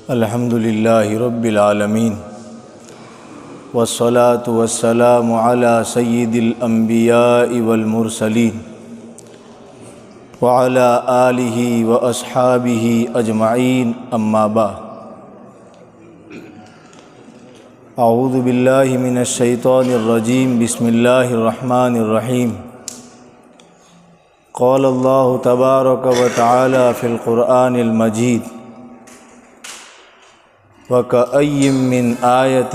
الحمد للہ رب العالمین والصلاة والسلام علی سید الانبیاء والمرسلین وعلی آلہ واصحابہ اجمعین اما بعد۔ اعوذ باللہ من الشیطان الرجیم، بسم اللہ الرحمن الرحیم۔ قال اللہ تبارک و تعالی فی القرآن المجید وَكَأَيٍّ مِّنْ آيَةٍ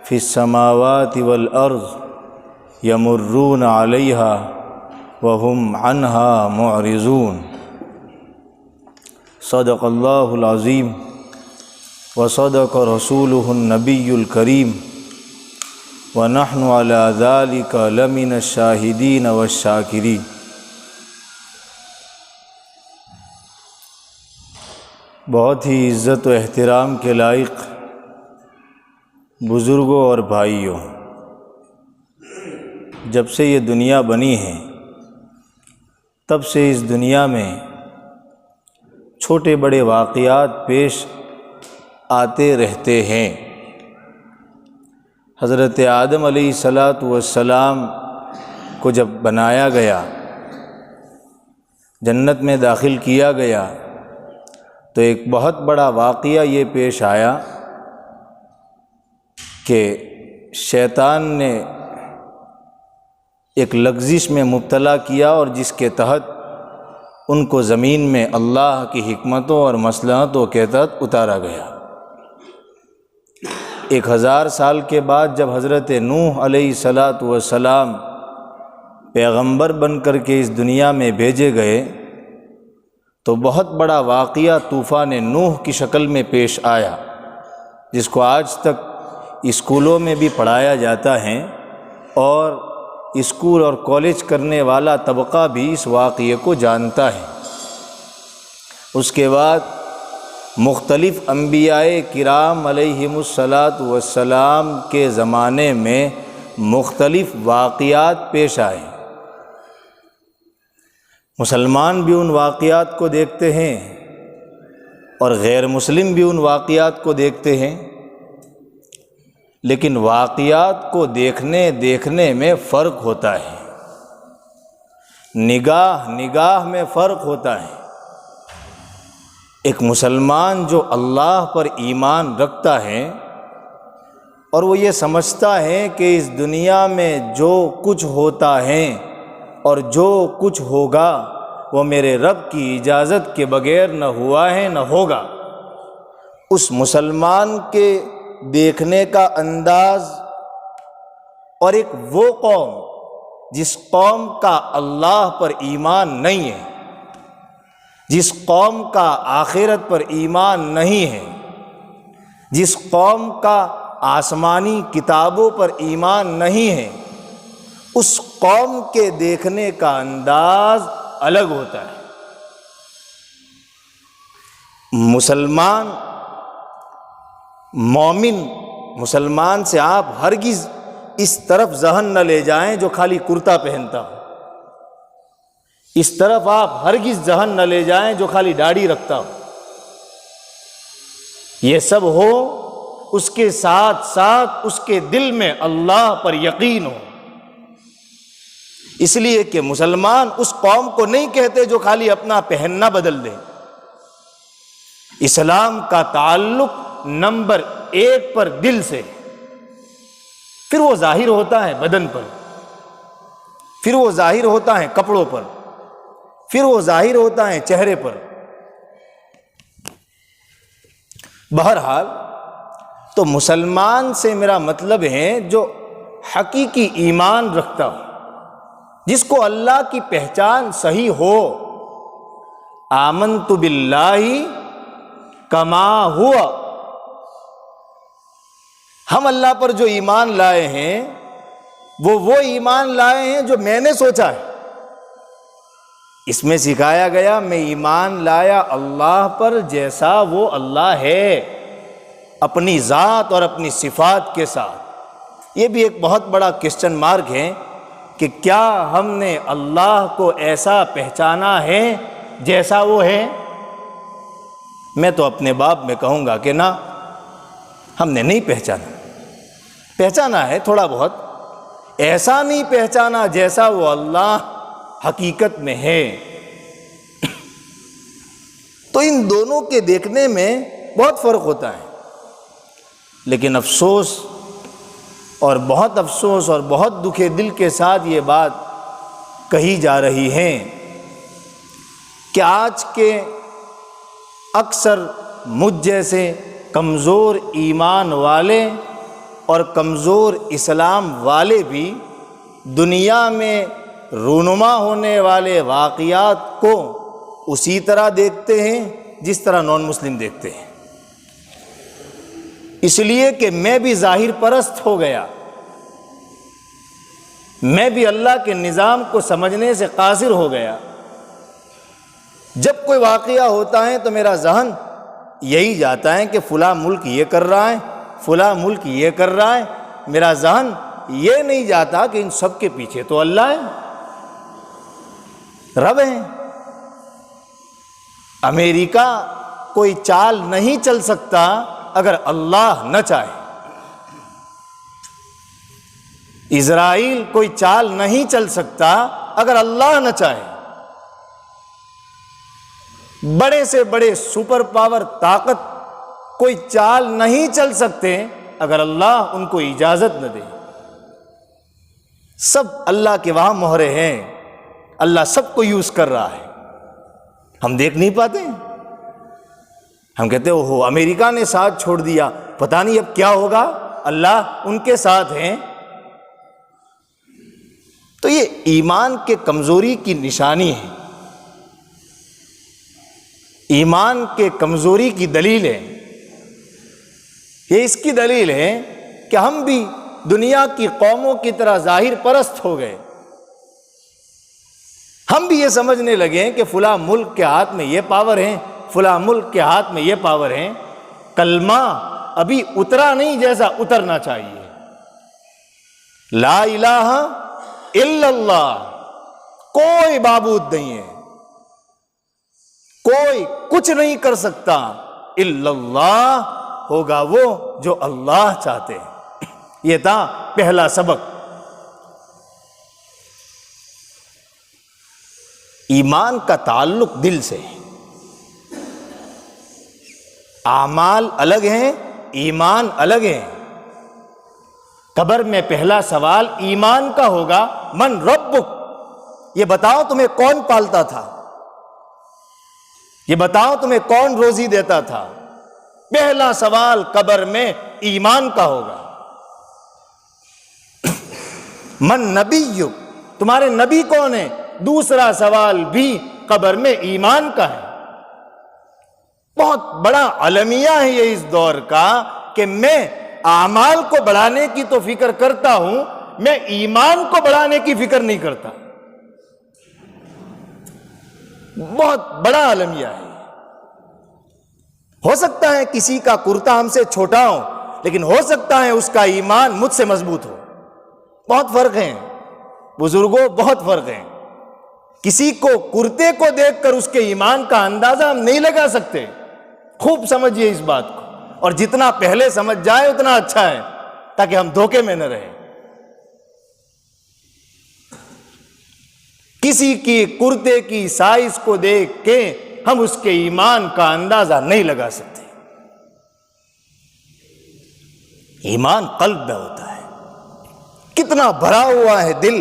فِي السَّمَاوَاتِ وَالْأَرْضِ يَمُرُّونَ عَلَيْهَا وَهُمْ عَنْهَا مُعْرِضُونَ۔ صدق اللہ العظیم وصدق رسولہ النبی الکریم ونحن علی ذلک لمن الشاہدین والشاکرین۔ بہت ہی عزت و احترام کے لائق بزرگوں اور بھائیوں، جب سے یہ دنیا بنی ہے تب سے اس دنیا میں چھوٹے بڑے واقعات پیش آتے رہتے ہیں۔ حضرت آدم علیہ السلام کو جب بنایا گیا، جنت میں داخل کیا گیا، تو ایک بہت بڑا واقعہ یہ پیش آیا کہ شیطان نے ایک لغزش میں مبتلا کیا، اور جس کے تحت ان کو زمین میں اللہ کی حکمتوں اور مصلحتوں کے تحت اتارا گیا۔ 1000 سال کے بعد جب حضرت نوح علیہ السلام پیغمبر بن کر کے اس دنیا میں بھیجے گئے، تو بہت بڑا واقعہ طوفان نوح کی شکل میں پیش آیا، جس کو آج تک اسکولوں میں بھی پڑھایا جاتا ہے، اور اسکول اور کالج کرنے والا طبقہ بھی اس واقعے کو جانتا ہے۔ اس کے بعد مختلف انبیاء کرام علیہم السلام کے زمانے میں مختلف واقعات پیش آئے۔ مسلمان بھی ان واقعات کو دیکھتے ہیں اور غیر مسلم بھی ان واقعات کو دیکھتے ہیں، لیکن واقعات کو دیکھنے میں فرق ہوتا ہے، نگاہ میں فرق ہوتا ہے۔ ایک مسلمان جو اللہ پر ایمان رکھتا ہے اور وہ یہ سمجھتا ہے کہ اس دنیا میں جو کچھ ہوتا ہے اور جو کچھ ہوگا وہ میرے رب کی اجازت کے بغیر نہ ہوا ہے نہ ہوگا، اس مسلمان کے دیکھنے کا انداز، اور ایک وہ قوم جس قوم کا اللہ پر ایمان نہیں ہے، جس قوم کا آخرت پر ایمان نہیں ہے، جس قوم کا آسمانی کتابوں پر ایمان نہیں ہے، اس قوم کے دیکھنے کا انداز الگ ہوتا ہے۔ مسلمان مومن مسلمان سے آپ ہرگز اس طرف ذہن نہ لے جائیں جو خالی کرتا پہنتا ہو، اس طرف آپ ہرگز ذہن نہ لے جائیں جو خالی داڑھی رکھتا ہو۔ یہ سب ہو، اس کے ساتھ ساتھ اس کے دل میں اللہ پر یقین ہو، اس لیے کہ مسلمان اس قوم کو نہیں کہتے جو خالی اپنا پہننا بدل دے۔ اسلام کا تعلق نمبر 1 پر دل سے، پھر وہ ظاہر ہوتا ہے بدن پر، پھر وہ ظاہر ہوتا ہے کپڑوں پر، پھر وہ ظاہر ہوتا ہے چہرے پر۔ بہرحال تو مسلمان سے میرا مطلب ہے جو حقیقی ایمان رکھتا ہو، جس کو اللہ کی پہچان صحیح ہو۔ آمنت باللہ کما ہوا، ہم اللہ پر جو ایمان لائے ہیں وہ ایمان لائے ہیں جو میں نے سوچا ہے۔ اس میں سکھایا گیا میں ایمان لایا اللہ پر جیسا وہ اللہ ہے، اپنی ذات اور اپنی صفات کے ساتھ۔ یہ بھی ایک بہت بڑا کوسچن مارک ہے کہ کیا ہم نے اللہ کو ایسا پہچانا ہے جیسا وہ ہے؟ میں تو اپنے باب میں کہوں گا کہ نہ، ہم نے نہیں پہچانا ہے تھوڑا بہت، ایسا نہیں پہچانا جیسا وہ اللہ حقیقت میں ہے۔ تو ان دونوں کے دیکھنے میں بہت فرق ہوتا ہے، لیکن افسوس اور بہت افسوس اور بہت دکھ دل کے ساتھ یہ بات کہی جا رہی ہے کہ آج کے اکثر مجھ جیسے کمزور ایمان والے اور کمزور اسلام والے بھی دنیا میں رونما ہونے والے واقعات کو اسی طرح دیکھتے ہیں جس طرح نان مسلم دیکھتے ہیں، اس لیے کہ میں بھی ظاہر پرست ہو گیا، میں بھی اللہ کے نظام کو سمجھنے سے قاصر ہو گیا۔ جب کوئی واقعہ ہوتا ہے تو میرا ذہن یہی جاتا ہے کہ فلاں ملک یہ کر رہا ہے، فلاں ملک یہ کر رہا ہے، میرا ذہن یہ نہیں جاتا کہ ان سب کے پیچھے تو اللہ ہے، رب ہے۔ امریکہ کوئی چال نہیں چل سکتا اگر اللہ نہ چاہے، اسرائیل کوئی چال نہیں چل سکتا اگر اللہ نہ چاہے، بڑے سے بڑے سپر پاور طاقت کوئی چال نہیں چل سکتے اگر اللہ ان کو اجازت نہ دے۔ سب اللہ کے وہاں مہرے ہیں، اللہ سب کو یوز کر رہا ہے، ہم دیکھ نہیں پاتے۔ ہم کہتے ہو امریکہ نے ساتھ چھوڑ دیا، پتہ نہیں اب کیا ہوگا، اللہ ان کے ساتھ ہیں۔ تو یہ ایمان کے کمزوری کی نشانی ہے، ایمان کے کمزوری کی دلیل ہے۔ یہ اس کی دلیل ہے کہ ہم بھی دنیا کی قوموں کی طرح ظاہر پرست ہو گئے، ہم بھی یہ سمجھنے لگے کہ فلاں ملک کے ہاتھ میں یہ پاور ہے، فلاں ملک کے ہاتھ میں یہ پاور ہے۔ کلمہ ابھی اترا نہیں جیسا اترنا چاہیے، لا الہ الا اللہ، کوئی معبود نہیں ہے، کوئی کچھ نہیں کر سکتا الا اللہ، ہوگا وہ جو اللہ چاہتے ہیں۔ یہ تھا پہلا سبق۔ ایمان کا تعلق دل سے، اعمال الگ ہیں، ایمان الگ ہے۔ قبر میں پہلا سوال ایمان کا ہوگا، من ربک، یہ بتاؤ تمہیں کون پالتا تھا، یہ بتاؤ تمہیں کون روزی دیتا تھا۔ پہلا سوال قبر میں ایمان کا ہوگا۔ من نبیک، تمہارے نبی کون ہے، دوسرا سوال بھی قبر میں ایمان کا ہے۔ بہت بڑا المیہ ہے یہ اس دور کا کہ میں اعمال کو بڑھانے کی تو فکر کرتا ہوں، میں ایمان کو بڑھانے کی فکر نہیں کرتا۔ بہت بڑا المیہ ہے۔ ہو سکتا ہے کسی کا کرتا ہم سے چھوٹا ہو، لیکن ہو سکتا ہے اس کا ایمان مجھ سے مضبوط ہو۔ بہت فرق ہے بزرگوں، بہت فرق ہے۔ کسی کو کرتے کو دیکھ کر اس کے ایمان کا اندازہ ہم نہیں لگا سکتے۔ خوب سمجھیے اس بات کو، اور جتنا پہلے سمجھ جائے اتنا اچھا ہے، تاکہ ہم دھوکے میں نہ رہیں۔ کسی کی کرتے کی سائز کو دیکھ کے ہم اس کے ایمان کا اندازہ نہیں لگا سکتے۔ ایمان قلب میں ہوتا ہے، کتنا بھرا ہوا ہے دل۔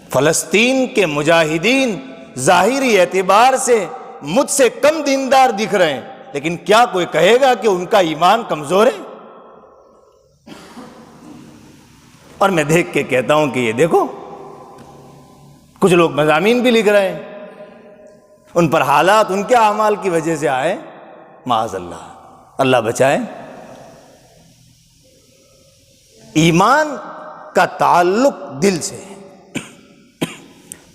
فلسطین کے مجاہدین ظاہری اعتبار سے مجھ سے کم دیندار دکھ رہے ہیں، لیکن کیا کوئی کہے گا کہ ان کا ایمان کمزور ہے؟ اور میں دیکھ کے کہتا ہوں کہ یہ دیکھو، کچھ لوگ مضامین بھی لکھ رہے ہیں، ان پر حالات ان کے اعمال کی وجہ سے آئے، معاذ اللہ، اللہ بچائے۔ ایمان کا تعلق دل سے ہے،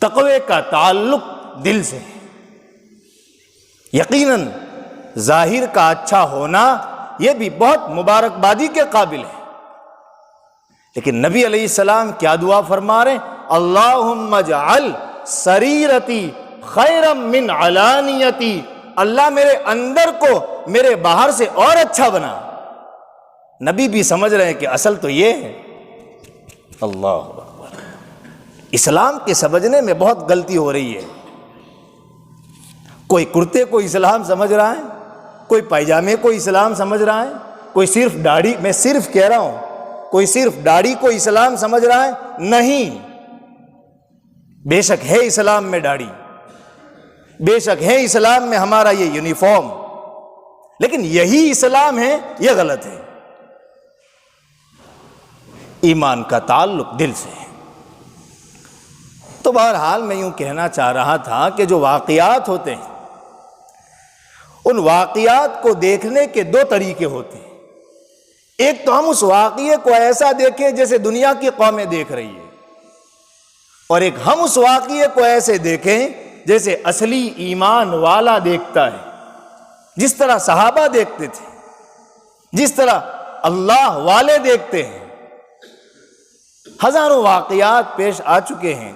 تقوی کا تعلق دل سے ہے۔ یقیناً ظاہر کا اچھا ہونا یہ بھی بہت مبارکبادی کے قابل ہے، لیکن نبی علیہ السلام کیا دعا فرما رہے ہیں؟ اللہم اجعل سریرتی خیرا من علانیتی، اللہ میرے اندر کو میرے باہر سے اور اچھا بنا۔ نبی بھی سمجھ رہے ہیں کہ اصل تو یہ ہے۔ اللہ اکبر۔ اسلام کے سمجھنے میں بہت غلطی ہو رہی ہے۔ کوئی کرتے کو اسلام سمجھ رہا ہے، کوئی پائجامے کو اسلام سمجھ رہا ہے، کوئی صرف داڑھی، میں صرف کہہ رہا ہوں، کوئی صرف داڑھی کو اسلام سمجھ رہا ہے۔ نہیں، بے شک ہے اسلام میں داڑھی، بے شک ہے اسلام میں ہمارا یہ یونیفارم، لیکن یہی اسلام ہے یہ غلط ہے۔ ایمان کا تعلق دل سے ہے۔ تو بہرحال میں یوں کہنا چاہ رہا تھا کہ جو واقعات ہوتے ہیں ان واقعات کو دیکھنے کے دو طریقے ہوتے ہیں۔ ایک تو ہم اس واقعے کو ایسا دیکھیں جیسے دنیا کی قومیں دیکھ رہی ہے، اور ایک ہم اس واقعے کو ایسے دیکھیں جیسے اصلی ایمان والا دیکھتا ہے، جس طرح صحابہ دیکھتے تھے، جس طرح اللہ والے دیکھتے ہیں۔ ہزاروں واقعات پیش آ چکے ہیں۔